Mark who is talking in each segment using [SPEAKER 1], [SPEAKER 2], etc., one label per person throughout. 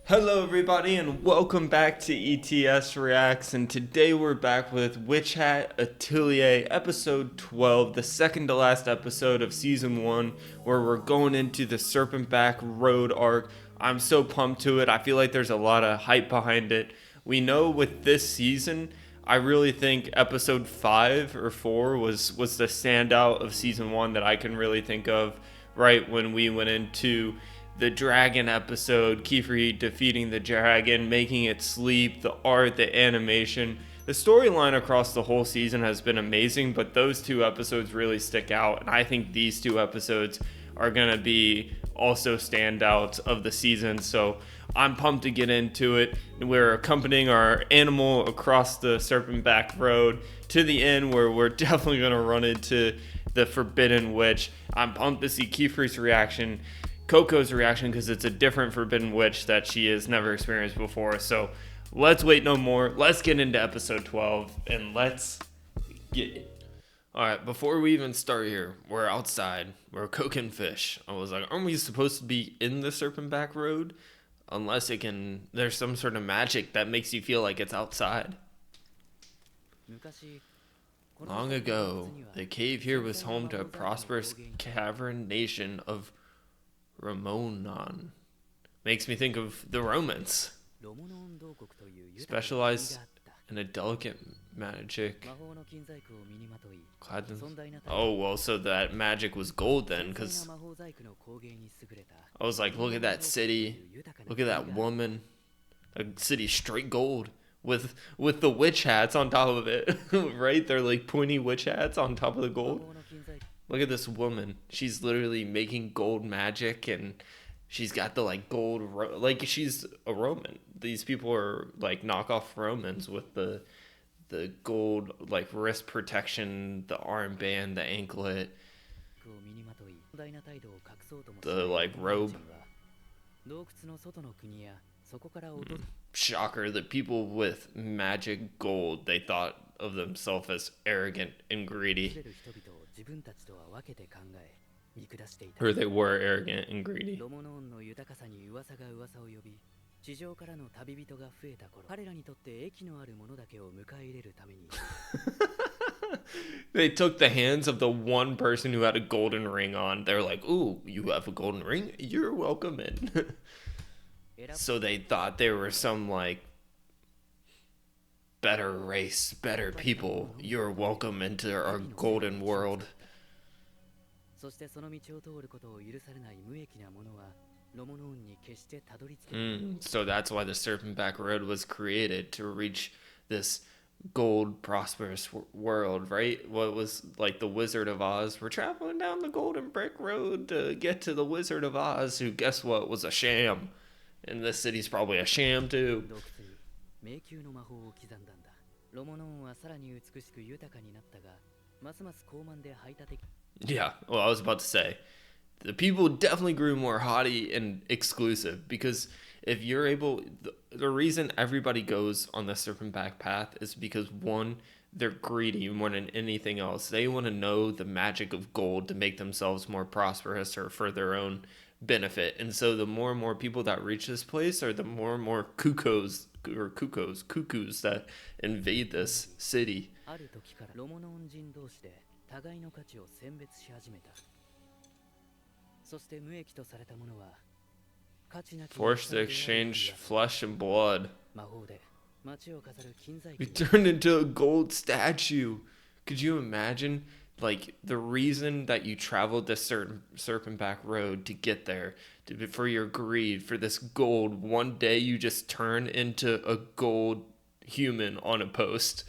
[SPEAKER 1] Hello everybody and welcome back to ETS Reacts, and today we're back with Witch Hat Atelier episode 12, the second to last episode of season 1, where we're going into the Serpentback Road arc. I'm so pumped to it. I feel like there's a lot of hype behind it. We know with this season, I really think episode 5 or 4 was the standout of season 1 that I can really think of, right when we went into the dragon episode, Kiefer defeating the dragon, making it sleep, the art, the animation. The storyline across the whole season has been amazing, but those two episodes really stick out, and I think these two episodes are going to be also standouts of the season, so I'm pumped to get into it. We're accompanying our animal across the Serpentback Road to the end, where we're definitely going to run into the Forbidden Witch. I'm pumped to see Kiefer's reaction, Coco's reaction, because it's a different Forbidden Witch that she has never experienced before. So let's wait no more. Let's get into episode 12 and let's get it. Alright, before we even start here, we're outside. We're cooking fish. I was like, aren't we supposed to be in the Serpentback Road? Unless there's some sort of magic that makes you feel like it's outside. Long ago, the cave here was home to a prosperous cavern nation of Ramonon. Makes me think of the Romans. Specialized in a delicate magic. Oh, well, so that magic was gold then, because I was like, look at that city. Look at that woman. A city straight gold with the witch hats on top of it. Right? They're like pointy witch hats on top of the gold. Look at this woman. She's literally making gold magic, and she's got the like gold, like she's a Roman. These people are like knockoff Romans with the gold like wrist protection, the armband, the anklet, the like robe. Shocker, the people with magic gold, they thought of themselves as arrogant and greedy. Or they were arrogant and greedy. They took the hands of the one person who had a golden ring on. They're like, ooh, you have a golden ring? You're welcome in. So they thought they were some like better race, better people. You're welcome into our golden world. So that's why the Serpentback Road was created, to reach this gold prosperous world, right? What was like the Wizard of Oz? We're traveling down the golden brick road to get to the Wizard of Oz, who, guess what, was a sham. And this city's probably a sham too. Yeah, well, I was about to say, the people definitely grew more haughty and exclusive, because if you're able, the reason everybody goes on the Serpentback path is because, one, they're greedy more than anything else. They want to know the magic of gold to make themselves more prosperous or for their own benefit. And so the more and more people that reach this place are the more and more cuckoos that invade this city. Forced to exchange flesh and blood. We turned into a gold statue. Could you imagine, like, the reason that you traveled this certain Serpentback Road to get there, for your greed, for this gold? One day you just turn into a gold human on a post.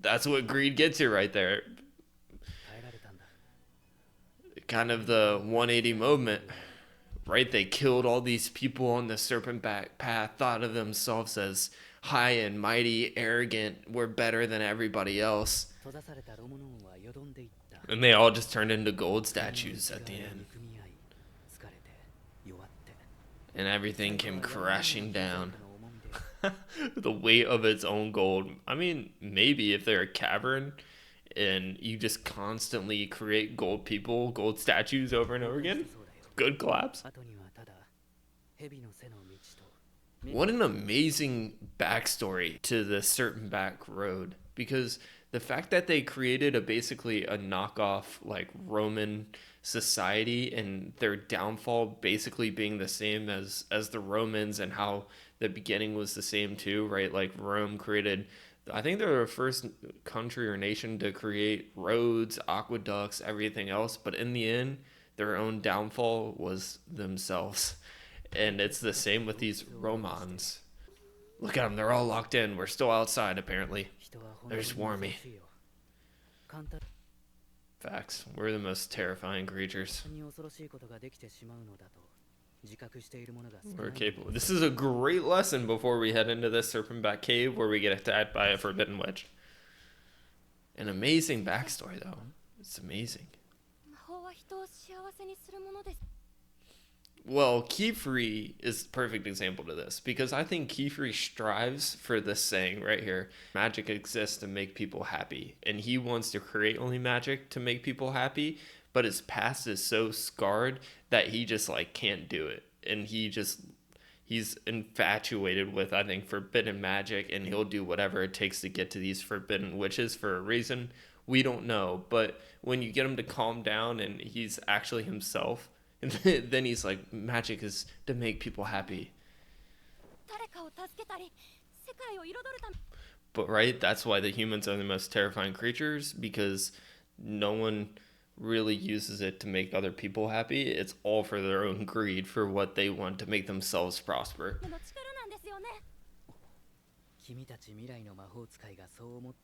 [SPEAKER 1] That's what greed gets you right there. Kind of the 180 moment, right? They killed all these people on the Serpentback path, thought of themselves as high and mighty, arrogant, we're better than everybody else. And they all just turned into gold statues at the end. And everything came crashing down. The weight of its own gold. I mean, maybe if they're a cavern and you just constantly create gold people, gold statues over and over again, good collapse. What an amazing backstory to the SERPENTBACK road, because the fact that they created basically a knockoff like Roman society and their downfall basically being the same as the Romans, and how the beginning was the same too, right? Like Rome created, I think they're the first country or nation to create roads, aqueducts, everything else, but in the end their own downfall was themselves. And it's the same with these Romans. Look at them, they're all locked in. We're still outside, apparently. They're swarmy. Facts. We're the most terrifying creatures. We're capable. This is a great lesson before we head into this Serpentback cave where we get attacked by a forbidden witch. An amazing backstory, though. It's amazing. Well, Kefri is the perfect example to this, because I think Kefri strives for this saying right here: magic exists to make people happy, and he wants to create only magic to make people happy, but his past is so scarred that he just like can't do it, and he's infatuated with, I think, forbidden magic, and he'll do whatever it takes to get to these forbidden witches for a reason we don't know. But when you get him to calm down and he's actually himself, and then he's like, magic is to make people happy. But right, that's why the humans are the most terrifying creatures, because no one really uses it to make other people happy. It's all for their own greed, for what they want to make themselves prosper.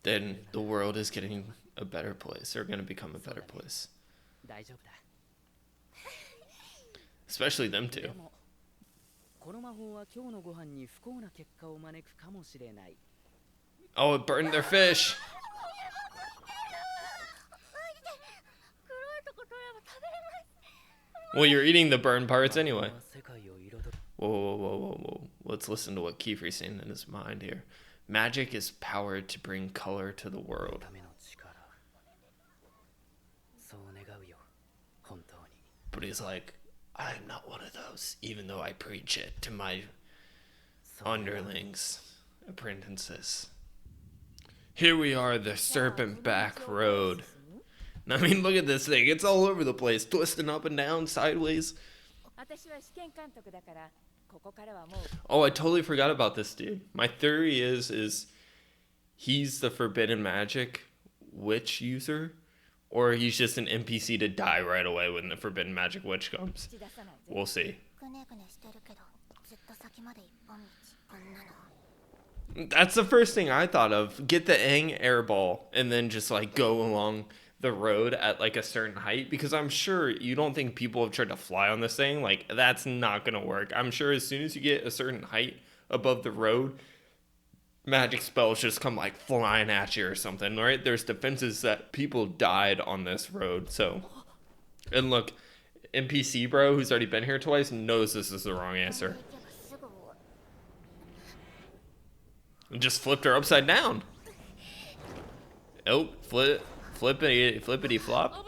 [SPEAKER 1] Then the world is getting a better place. They're going to become a better place. Especially them two. Oh, it burned their fish. Well, you're eating the burned parts anyway. Whoa, whoa, whoa, whoa, whoa. Let's listen to what Kefri's saying in his mind here. Magic is power to bring color to the world. But he's like, I'm not one of those, even though I preach it to my underlings, apprentices. Here we are, the Serpentback Road. I mean, look at this thing. It's all over the place, twisting up and down, sideways. Oh, I totally forgot about this dude. My theory is he's the forbidden magic witch user, or he's just an NPC to die right away when the forbidden magic witch comes. We'll see. That's the first thing I thought of. Get the Aang air ball and then just like go along the road at like a certain height, because I'm sure you don't think people have tried to fly on this thing. Like, that's not gonna work. I'm sure as soon as you get a certain height above the road, magic spells just come like flying at you or something, right? There's defenses that people died on this road. So, and look, NPC bro who's already been here twice knows this is the wrong answer. And just flipped her upside down. Oh, flippity flop.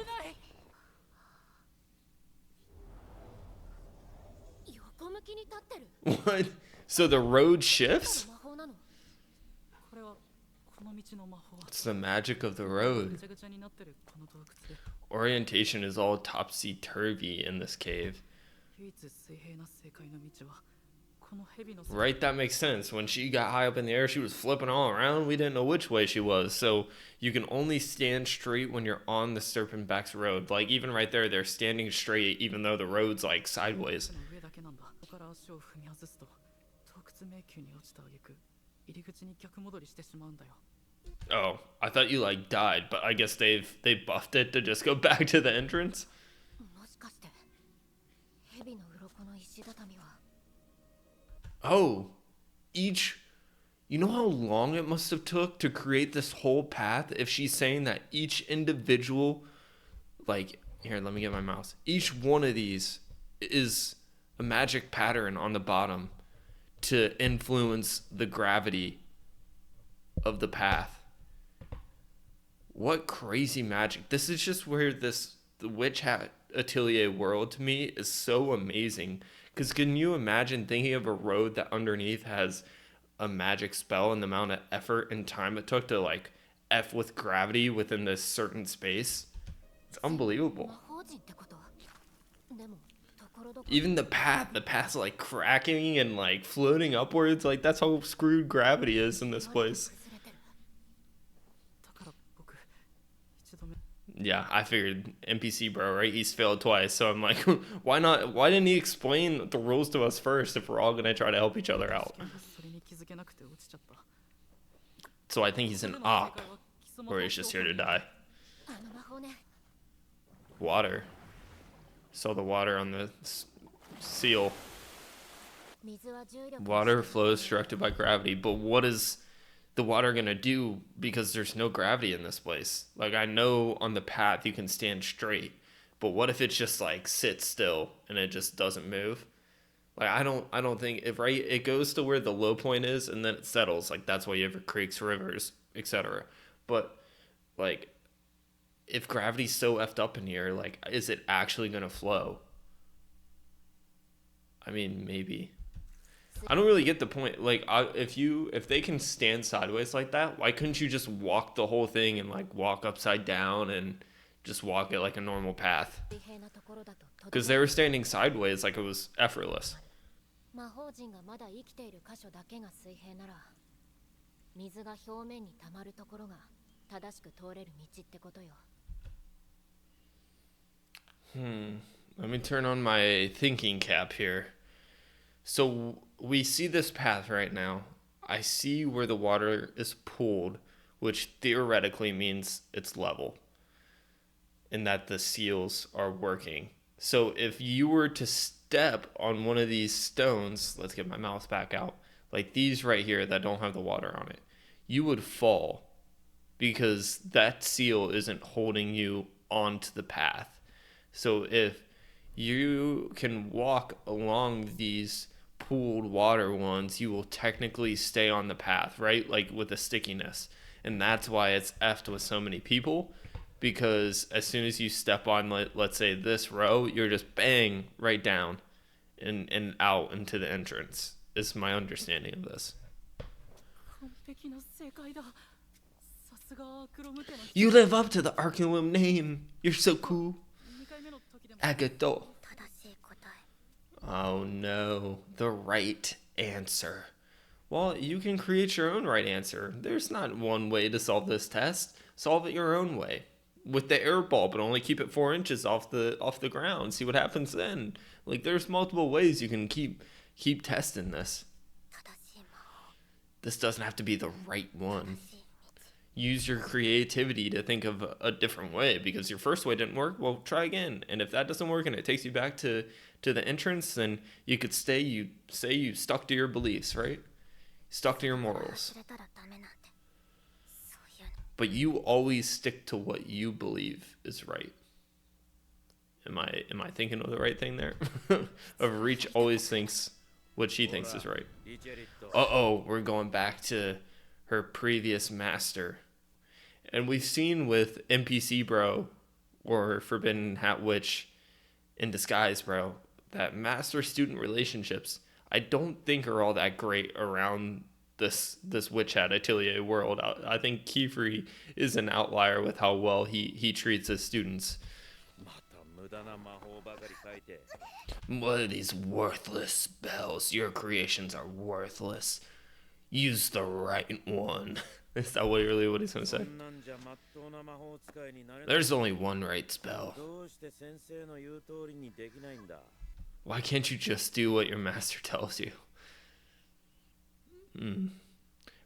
[SPEAKER 1] What? So the road shifts? It's the magic of the road. Orientation is all topsy-turvy in this cave. Right, that makes sense. When she got high up in the air, she was flipping all around. We didn't know which way she was. So you can only stand straight when you're on the Serpentback's road. Like, even right there, they're standing straight, even though the road's like sideways. Oh, I thought you like died, but I guess they buffed it to just go back to the entrance. Oh, you know how long it must have took to create this whole path? If she's saying that each individual, like, here, let me get my mouse. Each one of these is a magic pattern on the bottom to influence the gravity of the path. What crazy magic. This is just where the Witch Hat Atelier world to me is so amazing, Because can you imagine thinking of a road that underneath has a magic spell and the amount of effort and time it took to like F with gravity within this certain space? It's unbelievable. Even the path's like cracking and like floating upwards. Like that's how screwed gravity is in this place. Yeah, I figured NPC bro, right? He's failed twice, so I'm like, why not? Why didn't he explain the rules to us first if we're all gonna try to help each other out? So I think he's an op, or he's just here to die. Water. Saw the water on the seal. Water flows directed by gravity, but what is the water gonna do, because there's no gravity in this place? Like, I know on the path you can stand straight, but what if it's just like sits still and it just doesn't move? Like, I don't think, if right, it goes to where the low point is and then it settles. Like, that's why you have creeks, rivers, etc. But like, if gravity's so effed up in here, like, is it actually gonna flow? I mean, maybe. I don't really get the point. Like, if they can stand sideways like that, why couldn't you just walk the whole thing and like walk upside down and just walk it like a normal path? Because they were standing sideways like it was effortless. Let me turn on my thinking cap here. So we see this path right now. I see where the water is pooled, which theoretically means it's level and that the seals are working. So if you were to step on one of these stones, let's get my mouse back out, like these right here that don't have the water on it, you would fall because that seal isn't holding you onto the path. So if you can walk along these pooled water ones, you will technically stay on the path, right? Like with the stickiness. And that's why it's effed with so many people, because as soon as you step on, let's say this row, you're just bang right down and out into the entrance, is my understanding of this. You live up to the Arculum name. You're so cool. Agato. Oh no, the right answer. Well, you can create your own right answer. There's not one way to solve this test. Solve it your own way. With the air ball, but only keep it 4 inches off the ground. See what happens then. Like, there's multiple ways you can keep testing this. This doesn't have to be the right one. Use your creativity to think of a different way, because your first way didn't work. Well, try again. And if that doesn't work and it takes you back to the entrance, then you could you stuck to your beliefs, right? Stuck to your morals. But you always stick to what you believe is right. Am I thinking of the right thing there? Of Reach always thinks what she thinks is right. Uh-oh, we're going back to her previous master. And we've seen with NPC bro, or Forbidden Hat Witch in disguise bro, that master-student relationships, I don't think are all that great around this Witch Hat Atelier world. I think Kiefer is an outlier with how well he treats his students. What are these worthless spells? Your creations are worthless. Use the right one. Is that really what he's going to say? There's only one right spell. Why can't you just do what your master tells you?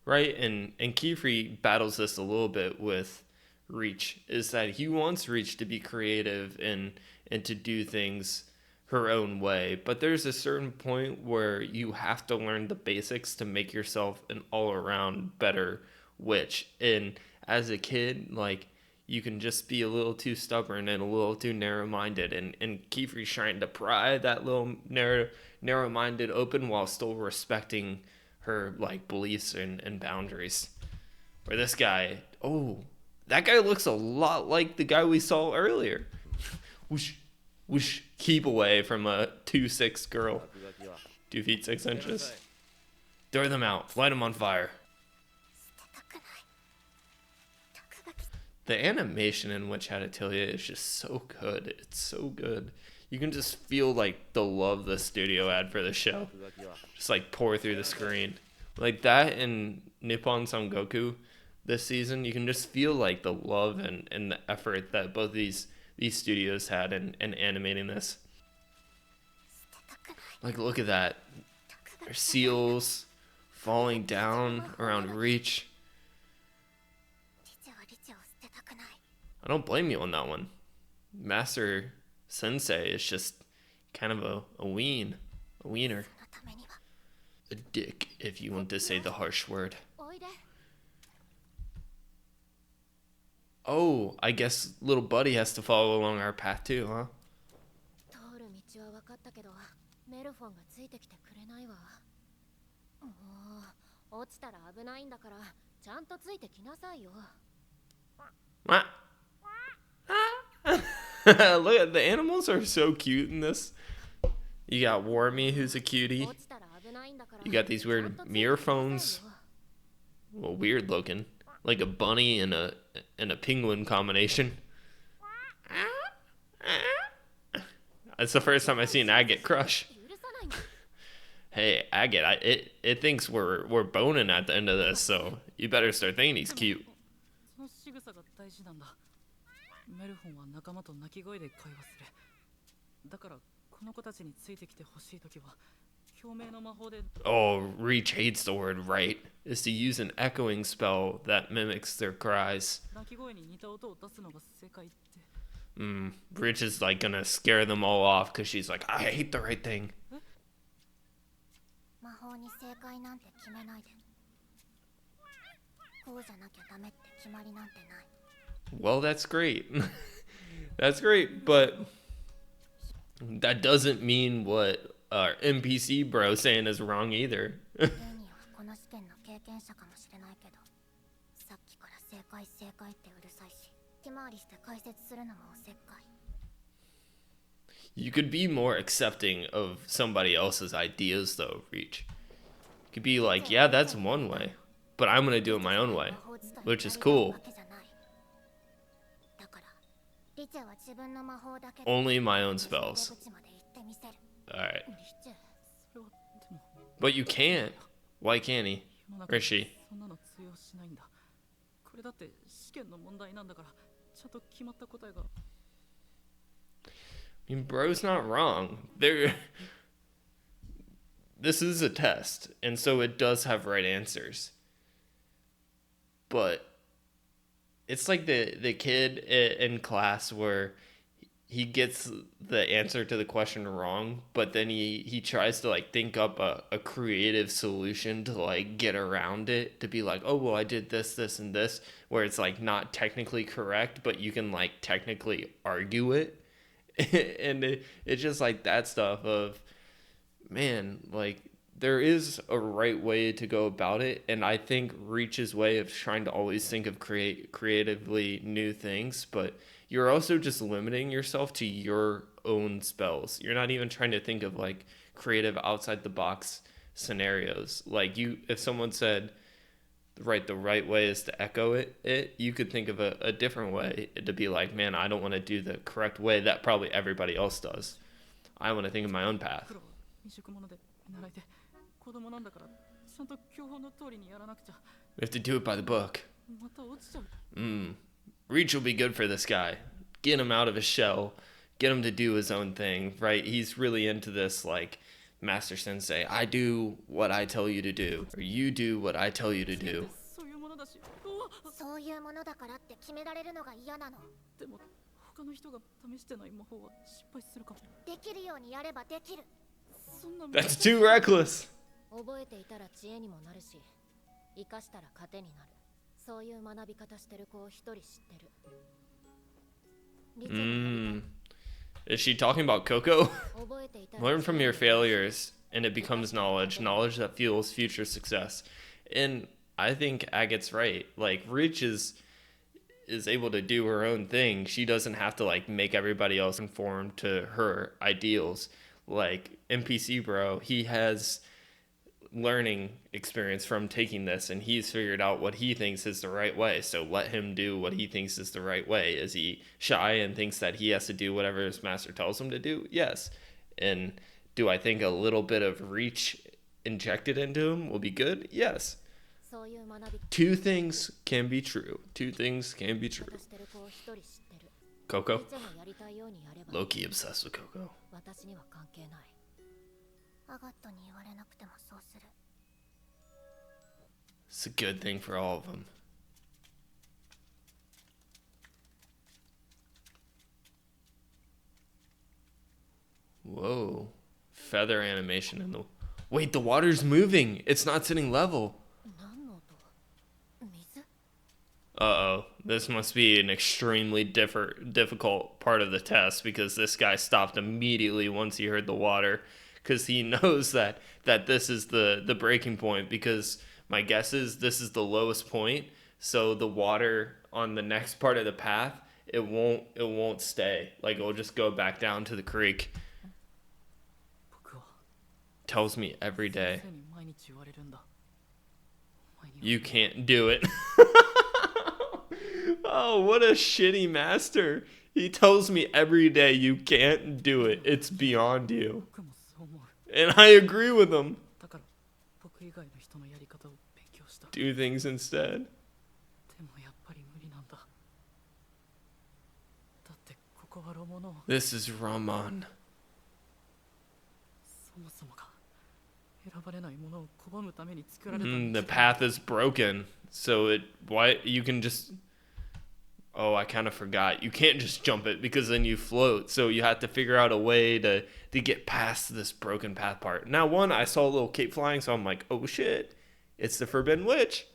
[SPEAKER 1] Right? And Kiefer battles this a little bit with Reach, is that he wants Reach to be creative and to do things her own way. But there's a certain point where you have to learn the basics to make yourself an all-around better witch. And as a kid, like, you can just be a little too stubborn and a little too narrow-minded. And Kiefer's trying to pry that little narrow-minded open while still respecting her, like, beliefs and boundaries. Where this guy, that guy looks a lot like the guy we saw earlier. Whoosh, whoosh, keep away from a 2'6" girl. 2 feet 6 inches. Throw them out. Light them on fire. The animation in Witch Hat Atelier is just so good. It's so good. You can just feel like the love the studio had for the show. Just like pour through the screen. Like that in Nippon Son Goku this season, you can just feel like the love and the effort that both these studios had in animating this. Like, look at that. There's seals falling down around Reach. I don't blame you on that one. Master Sensei is just kind of a wiener. A dick, if you want to say the harsh word. Oh, I guess little buddy has to follow along our path too, huh? What? Look at the animals are so cute in this. You got Warmy, who's a cutie. You got these weird mirror phones. Well, weird looking, like a bunny and a penguin combination. That's the first time I've seen Agate crush. Hey, Agate, it thinks we're boning at the end of this, so you better start thinking he's cute. Oh, Reach hates the word right. Is to use an echoing spell that mimics their cries. Reach is like gonna scare them all off because she's like, I hate the right thing. Well, that's great. That's great, but that doesn't mean what our NPC bro saying is wrong either. You could be more accepting of somebody else's ideas though, Reach. You could be like, yeah, that's one way, but I'm gonna do it my own way, which is cool. Only my own spells. Alright. But you can't. Why can't he? Or she? I mean, bro's not wrong. This is a test, and so it does have right answers. But it's like the kid in class where he gets the answer to the question wrong, but then he tries to like think up a creative solution to like get around it, to be like, oh, well, I did this, and this, where it's like not technically correct, but you can like technically argue it. And it's just like that stuff of, man, like there is a right way to go about it, and I think Reach's way of trying to always think of creatively new things, but you're also just limiting yourself to your own spells. You're not even trying to think of like creative outside the box scenarios. Like if someone said the right way is to echo it, you could think of a different way to be like, man, I don't want to do the correct way that probably everybody else does. I want to think of my own path. We have to do it by the book. Reach will be good for this guy. Get him out of his shell. Get him to do his own thing, right? He's really into this, like, Master Sensei, I do what I tell you to do, or you do what I tell you to do. That's too reckless. Is she talking about Coco? Learn from your failures, and it becomes knowledge that fuels future success. And I think Agate's right. Like, Reach is able to do her own thing. She doesn't have to like make everybody else conform to her ideals. like NPC bro, he has learning experience from taking this, and he's figured out what he thinks is the right way, so let him do what he thinks is the right way. Is he shy and thinks that he has to do whatever his master tells him to do? Yes. And do I think a little bit of reach injected into him will be good? Yes. Two things can be true. Two things can be true. Coco? Low-key obsessed with Coco. It's a good thing for all of them. Whoa. Feather animation in the... Wait, the water's moving. It's not sitting level. Uh-oh. This must be an extremely difficult part of the test, because this guy stopped immediately once he heard the water, because he knows that this is the breaking point, because my guess is this is the lowest point, so the water on the next part of the path, it won't stay. Like, it'll just go back down to the creek. Tells me every day. You can't do it. Oh, what a shitty master. He tells me every day you can't do it. It's beyond you. And I agree with him. Do things instead. This is Raman. The path is broken, so you can just... Oh, I kind of forgot. You can't just jump it, because then you float. So you have to figure out a way to get past this broken path part. Now, I saw a little cape flying, so I'm like, oh shit, it's the Forbidden Witch.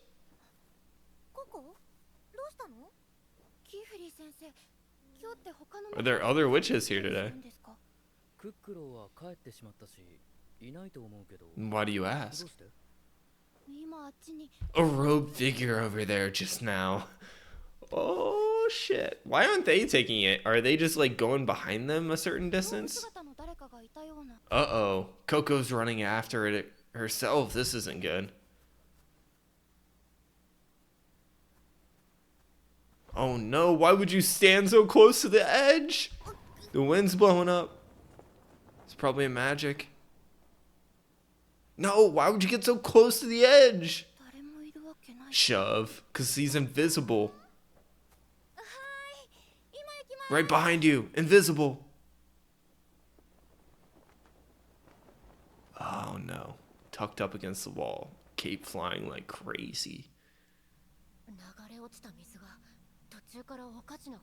[SPEAKER 1] Are there other witches here today? Why do you ask? A robed figure over there just now. Oh shit. Why aren't they taking it? Are they just like going behind them a certain distance? Uh-oh. Coco's running after it herself. This isn't good. Oh no, why would you stand so close to the edge? The wind's blowing up. It's probably a magic. No, why would you get so close to the edge? Shove, because he's invisible. Right behind you, invisible. Oh no, tucked up against the wall, cape flying like crazy.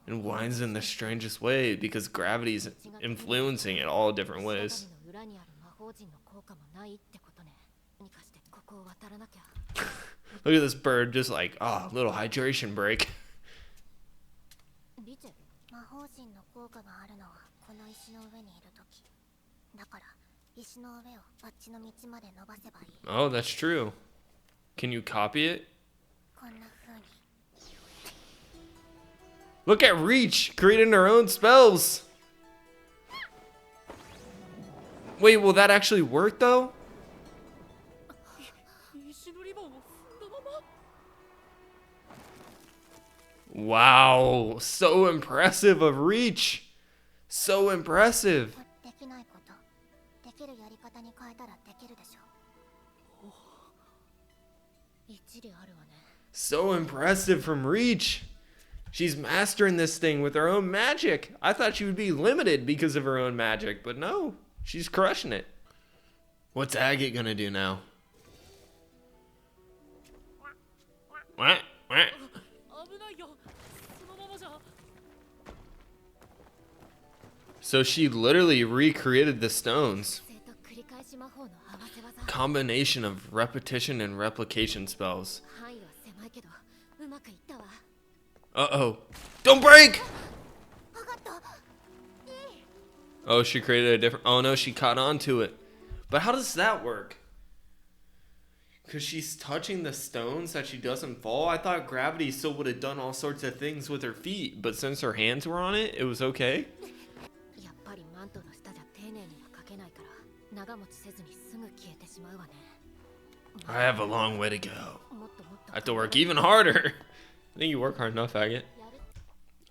[SPEAKER 1] And winds in the strangest way, because gravity's influencing it all different ways. Look at this bird, just like, little hydration break. Oh, that's true. Can you copy it? Look at Reach creating her own spells. Wait, will that actually work though? Wow, so impressive of Reach. So impressive. So impressive from Reach. She's mastering this thing with her own magic. I thought she would be limited because of her own magic, but no, she's crushing it. What's Agate gonna do now? What? So she literally recreated the stones. Combination of repetition and replication spells. Uh-oh. Don't break! Oh, she created a different... Oh, no, she caught on to it. But how does that work? Because she's touching the stones that she doesn't fall? I thought gravity still would have done all sorts of things with her feet. But since her hands were on it, it was okay? I have a long way to go. I have to work even harder. I think you work hard enough, Agate.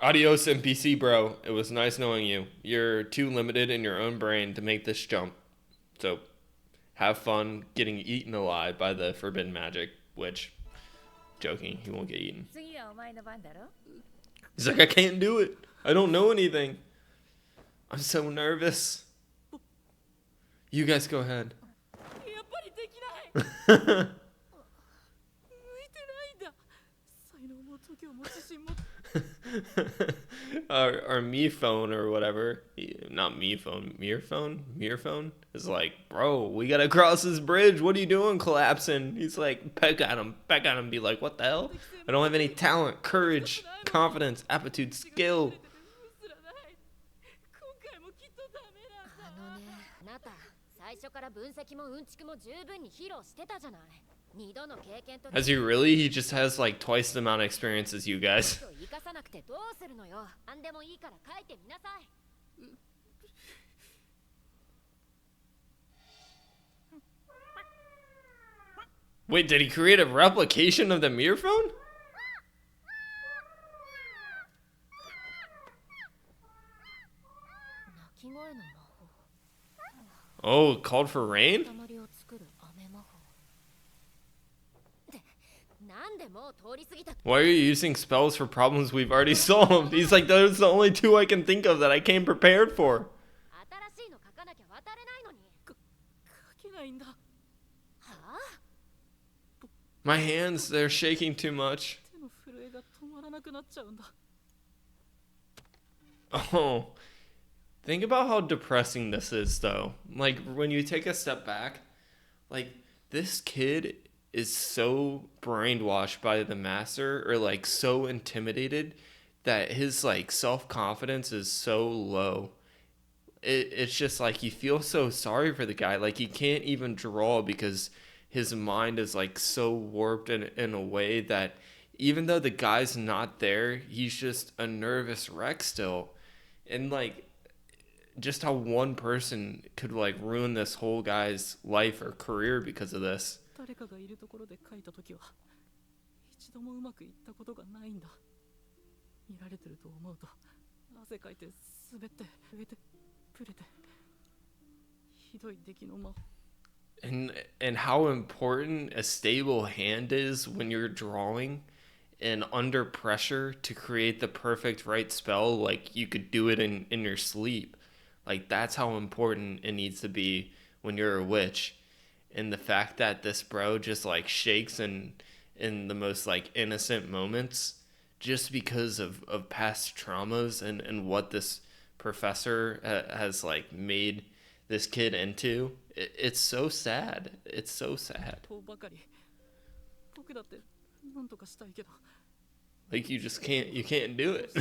[SPEAKER 1] Adios, NPC bro. It was nice knowing you. You're too limited in your own brain to make this jump. So, have fun getting eaten alive by the forbidden magic, which, joking, he won't get eaten. He's like, I can't do it. I don't know anything. I'm so nervous. You guys go ahead. our me phone or whatever, not me phone, mirror phone is like, bro, we gotta cross this bridge. What are you doing, collapsing? He's like, peck at him, be like, what the hell? I don't have any talent, courage, confidence, aptitude, skill. Has he really? He just has like twice the amount of experience as you guys. Wait, did he create a replication of the mirror phone? Oh, called for rain? Why are you using spells for problems we've already solved? He's like, those are the only two I can think of that I came prepared for. My hands, they're shaking too much. Oh, think about how depressing this is, though. Like, when you take a step back, like, this kid is so brainwashed by the master, or like so intimidated, that his like self-confidence is so low. It's just like you feel so sorry for the guy. Like, he can't even draw because his mind is like so warped in a way that even though the guy's not there, he's just a nervous wreck still. And like, just how one person could like ruin this whole guy's life or career because of this. And how important a stable hand is when you're drawing and under pressure to create the perfect right spell, like you could do it in your sleep. Like, that's how important it needs to be when you're a witch. And the fact that this bro just like shakes in the most like innocent moments just because of past traumas and what this professor has like made this kid into. It's so sad. It's so sad. Like, you just can't do it.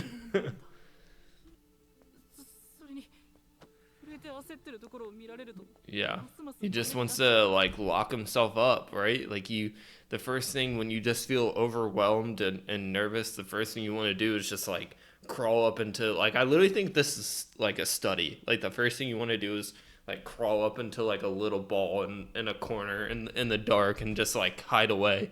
[SPEAKER 1] Yeah, he just wants to like lock himself up, right? Like, the first thing when you just feel overwhelmed and nervous, the first thing you want to do is just like crawl up into, like, I literally think this is like a study. Like, the first thing you want to do is like crawl up into like a little ball in a corner in the dark and just like hide away.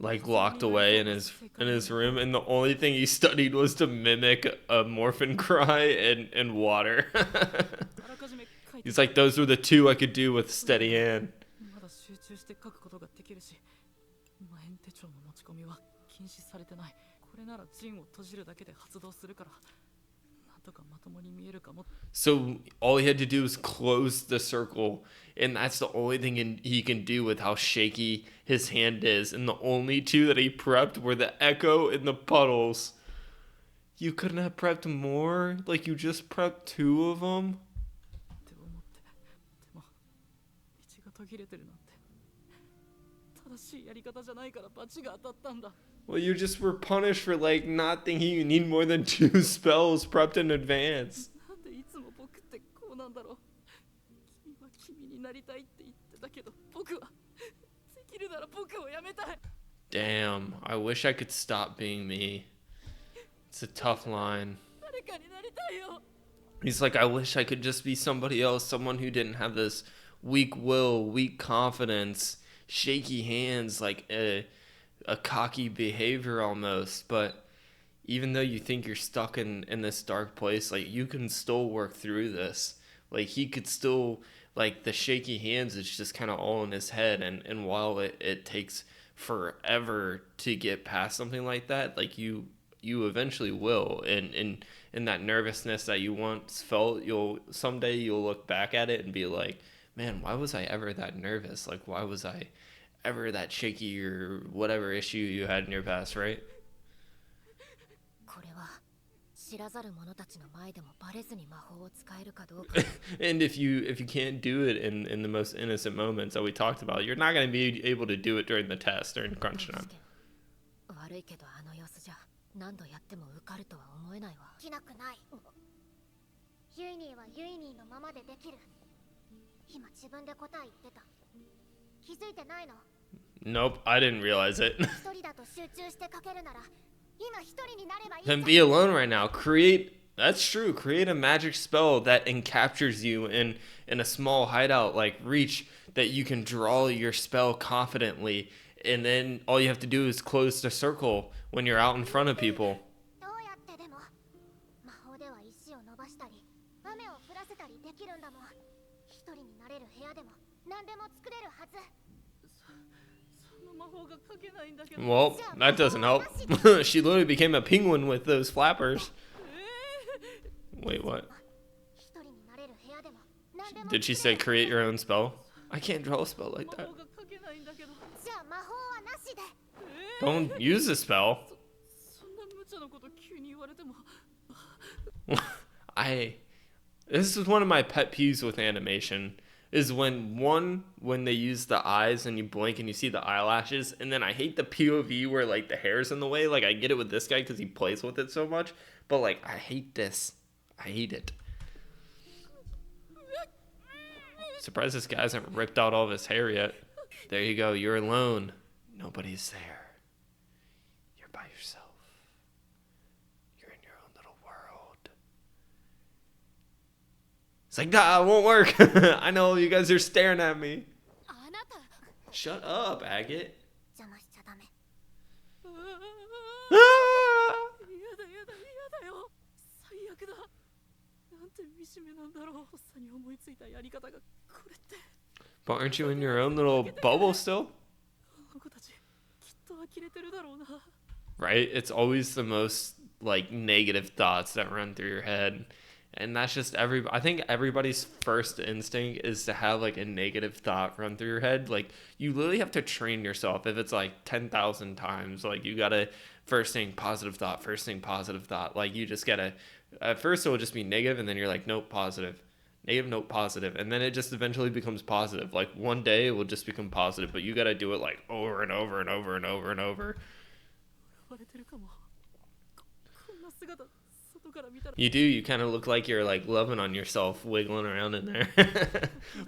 [SPEAKER 1] Like, locked away in his room, and the only thing he studied was to mimic a morphin cry and water. He's like, those were the two I could do with steady hand. So all he had to do was close the circle, and that's the only thing he can do with how shaky his hand is. And the only two that he prepped were the echo and the puddles. You couldn't have prepped more? Like, you just prepped two of them? Well, you just were punished for like not thinking you need more than two spells prepped in advance. Damn, I wish I could stop being me. It's a tough line. He's like, I wish I could just be somebody else, someone who didn't have this weak will, weak confidence, shaky hands, like a cocky behavior almost. But even though you think you're stuck in this dark place, like, you can still work through this. Like, he could still, like, the shaky hands is just kind of all in his head. And while it takes forever to get past something like that, like, you eventually will. And that nervousness that you once felt, someday you'll look back at it and be like, man, why was I ever that nervous? Like, why was I ever that shaky, or whatever issue you had in your past, right? And if you can't do it in the most innocent moments that we talked about, you're not going to be able to do it during the test or in crunch time. Nope, I didn't realize it. Then be alone right now. That's true. Create a magic spell that encaptures you in a small hideout like Reach, that you can draw your spell confidently, and then all you have to do is close the circle when you're out in front of people. Well, that doesn't help. She literally became a penguin with those flappers. Wait, what? Did she say create your own spell? I can't draw a spell like that. Don't use a spell. This is one of my pet peeves with animation, is when they use the eyes and you blink and you see the eyelashes, and then I hate the POV where, like, the hair's in the way. Like, I get it with this guy because he plays with it so much, but, like, I hate this. I hate it. Surprised this guy hasn't ripped out all of his hair yet. There you go. You're alone. Nobody's there. You're by yourself. You're in your own little world. It's like, nah, it won't work. I know you guys are staring at me. Shut up, Agate. But aren't you in your own little bubble still? Right? It's always the most, like, negative thoughts that run through your head. And that's just I think everybody's first instinct is to have, like, a negative thought run through your head. Like, you literally have to train yourself. If it's like 10,000 times, like, you gotta first thing positive thought, first thing positive thought. Like, you just gotta, at first it will just be negative, and then you're like, nope, positive, negative, nope, positive, and then it just eventually becomes positive. Like, one day it will just become positive, but you gotta do it, like, over and over and over and over and over. You do. You kind of look like you're, like, loving on yourself, wiggling around in there.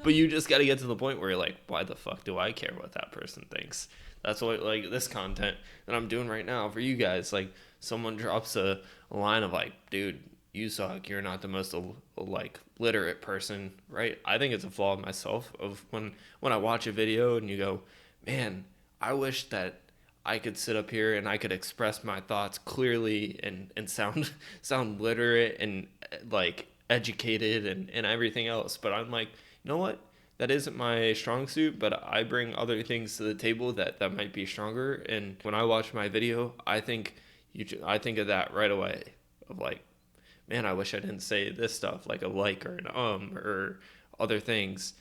[SPEAKER 1] But you just got to get to the point where you're like, why the fuck do I care what that person thinks? That's what, like, this content that I'm doing right now for you guys. Like, someone drops a line of, like, dude, you suck. You're not the most, like, literate person, right? I think it's a flaw in myself of when I watch a video and you go, man, I wish that I could sit up here and I could express my thoughts clearly and sound literate and, like, educated and everything else. But I'm like, you know what? That isn't my strong suit, but I bring other things to the table that might be stronger. And when I watch my video, I think of that right away, of, like, man, I wish I didn't say this stuff, like a like or an or other things.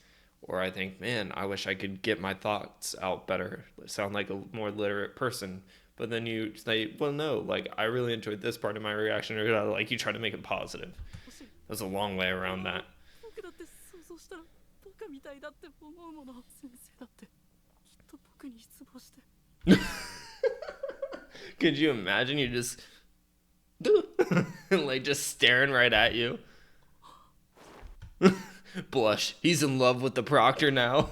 [SPEAKER 1] Or I think, man, I wish I could get my thoughts out better, sound like a more literate person. But then you say, well, no, like, I really enjoyed this part of my reaction, or, like, you try to make it positive. There's a long way around that. Could you imagine you just like, just staring right at you? Blush. He's in love with the proctor now.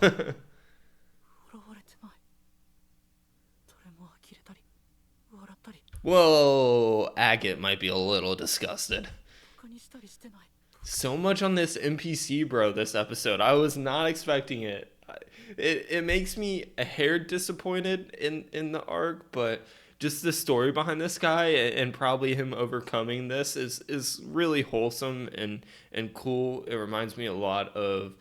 [SPEAKER 1] Whoa, Agate might be a little disgusted. So much on this NPC bro this episode. I was not expecting it. It makes me a hair disappointed in the arc, but just the story behind this guy and probably him overcoming this is really wholesome and cool. It reminds me a lot of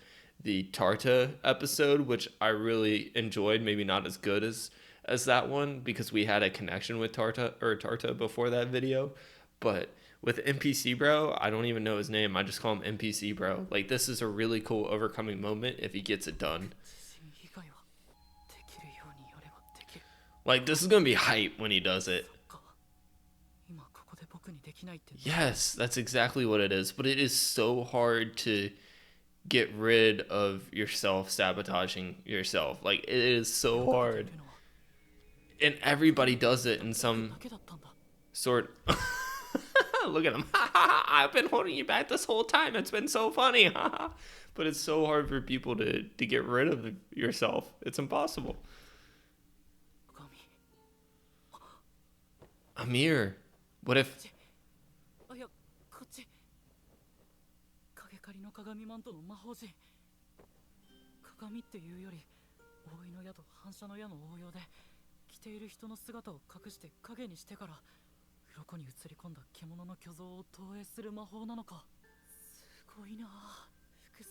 [SPEAKER 1] the Tarta episode, which I really enjoyed. Maybe not as good as that one because we had a connection with Tarta before that video, but with NPC bro, I don't even know his name. I just call him NPC bro. Like, this is a really cool overcoming moment if he gets it done. Like, this is gonna be hype when he does it. Yes, that's exactly what it is. But it is so hard to get rid of yourself sabotaging yourself. Like, it is so hard. And everybody does it in some sort. Look at him. I've been holding you back this whole time. It's been so funny. But it's so hard for people to get rid of yourself. It's impossible. Amir, what if...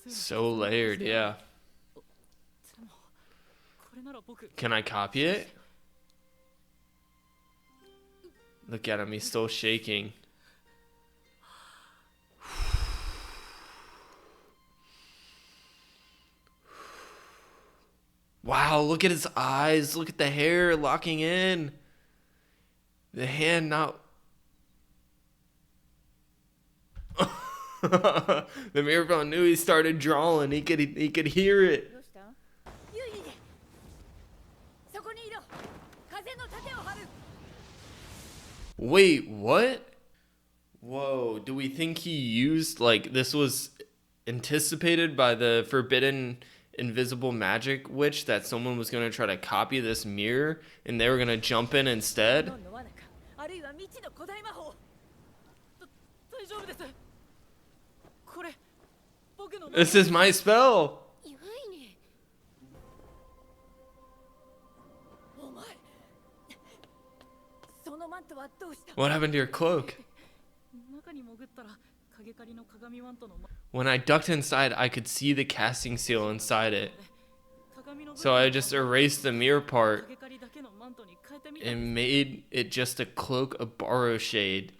[SPEAKER 1] So layered, yeah. Can I copy it? Look at him, he's still shaking. Wow, look at his eyes. Look at the hair locking in. The hand not... The Mirabelle knew he started drawing. He could hear it. Wait, what? Whoa, do we think he used, like, this was anticipated by the forbidden invisible magic witch that someone was going to try to copy this mirror and they were going to jump in instead? This is my spell. What happened to your cloak? When I ducked inside, I could see the casting seal inside it. So I just erased the mirror part and made it just a cloak of borrow shade.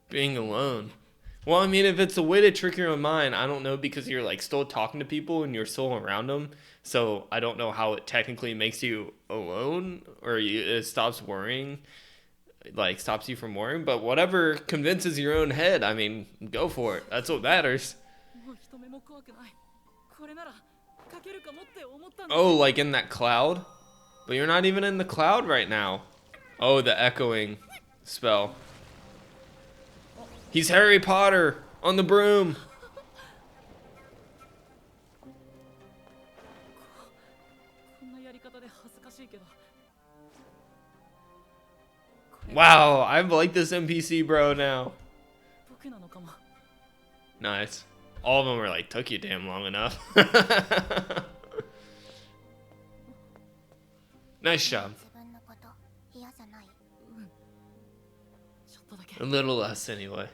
[SPEAKER 1] Being alone. Well, I mean, if it's a way to trick your own mind, I don't know, because you're like still talking to people and you're still around them. So I don't know how it technically makes you alone, or it stops worrying, like stops you from worrying. But whatever convinces your own head, I mean, go for it. That's what matters. Oh, like in that cloud? But you're not even in the cloud right now. Oh, the echoing spell. He's Harry Potter on the broom. Wow, I like this NPC bro now. Nice. All of them were like, took you damn long enough. Nice job. A little less anyway.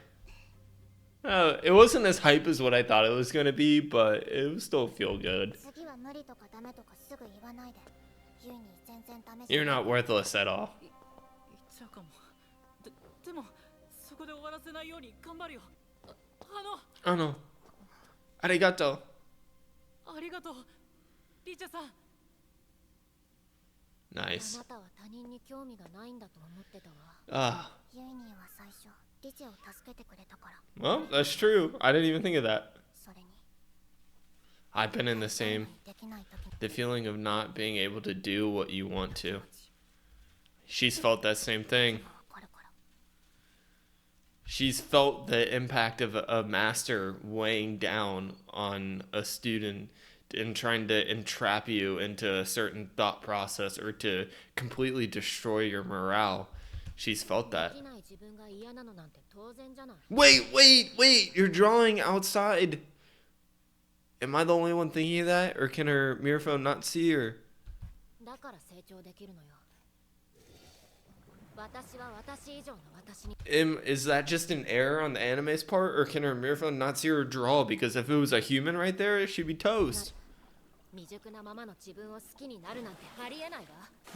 [SPEAKER 1] It wasn't as hype as what I thought it was going to be, but it would still feel good. You're not worthless at all. Oh no. Arigato. Nice. Well, that's true. I didn't even think of that. I've been in the same. The feeling of not being able to do what you want to. She's felt that same thing. she's felt the impact of a master weighing down on a student and trying to entrap you into a certain thought process or to completely destroy your morale. She's felt that. Wait, you're drawing outside. Am I the only one thinking of that, or can her mirror phone not see her? Is that just an error on the anime's part, or can her mirror phone not see her draw? Because if it was a human right there, she'd be toast.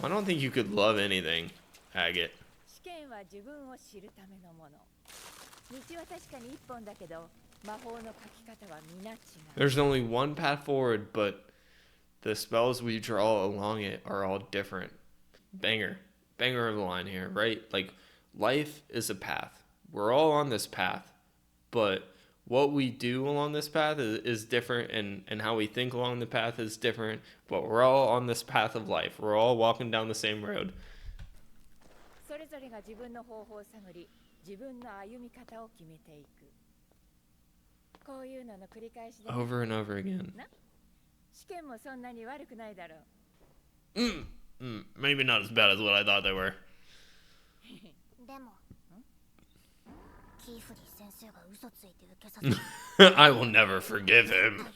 [SPEAKER 1] I don't think you could love anything, Agate. There's only one path forward, but the spells we draw along it are all different. Banger of the line here, right? Like, life is a path. We're all on this path, but what we do along this path is different, and how we think along the path is different, but we're all on this path of life. We're all walking down the same road. Over and over again. Maybe not as bad as what I thought they were. I will never forgive him.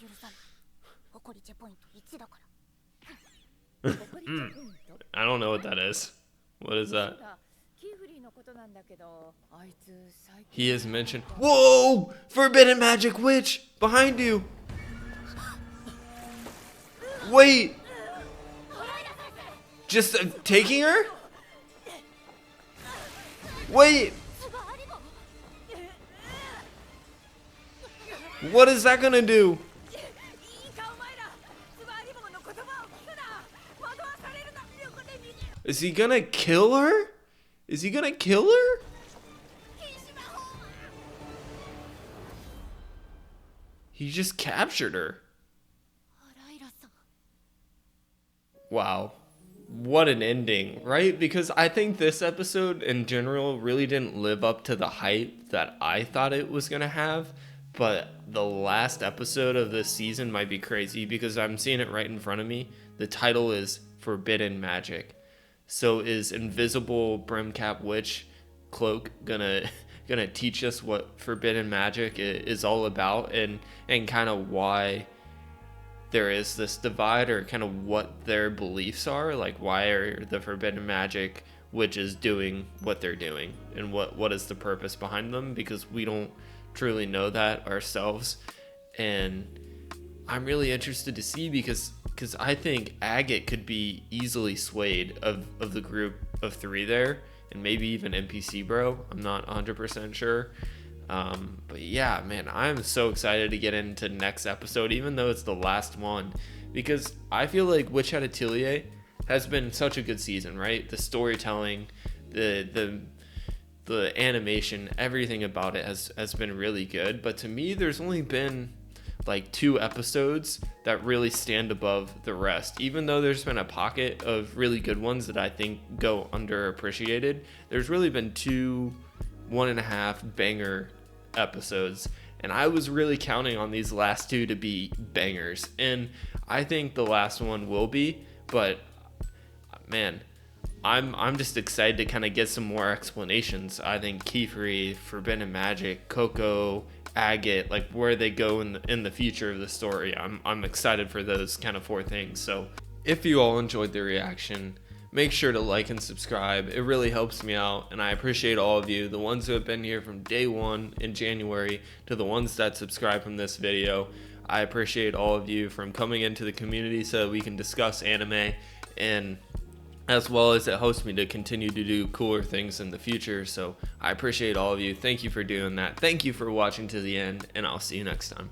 [SPEAKER 1] I don't know what that is. What is that? He is mentioned. Whoa! Forbidden magic witch! Behind you! Wait! Just taking her? Wait! What is that gonna do? Is he gonna kill her? Is he gonna kill her? He just captured her. Wow. What an ending, right? Because I think this episode in general really didn't live up to the hype that I thought it was going to have. But the last episode of this season might be crazy because I'm seeing it right in front of me. The title is Forbidden Magic. So is Invisible Brimcap Witch Cloak gonna teach us what forbidden magic is all about, and kind of why there is this divide, or kind of what their beliefs are, like why are the forbidden magic witches doing what they're doing, and what is the purpose behind them, because we don't truly know that ourselves. And I'm really interested to see, because I think Agate could be easily swayed of the group of three there, and maybe even NPC Bro. I'm not 100% sure. But yeah, man, I'm so excited to get into next episode, even though it's the last one, because I feel like Witch Hat Atelier has been such a good season, right? The storytelling, the animation, everything about it has been really good. But to me, there's only been like 2 episodes that really stand above the rest. Even though there's been a pocket of really good ones that I think go underappreciated, there's really been 2 1.5 banger episodes, and I was really counting on these last 2 to be bangers, and I think the last one will be. But man, I'm just excited to kind of get some more explanations. I think Kiefery, Forbidden Magic, Coco, Agate, like where they go in the future of the story. I'm excited for those kind of 4 things. So if you all enjoyed the reaction, make sure to like and subscribe. It really helps me out, and I appreciate all of you, the ones who have been here from day 1 in January to the ones that subscribe from this video. I appreciate all of you from coming into the community so we can discuss anime, and as well as it helps me to continue to do cooler things in the future. So I appreciate all of you. Thank you for doing that. Thank you for watching to the end, and I'll see you next time.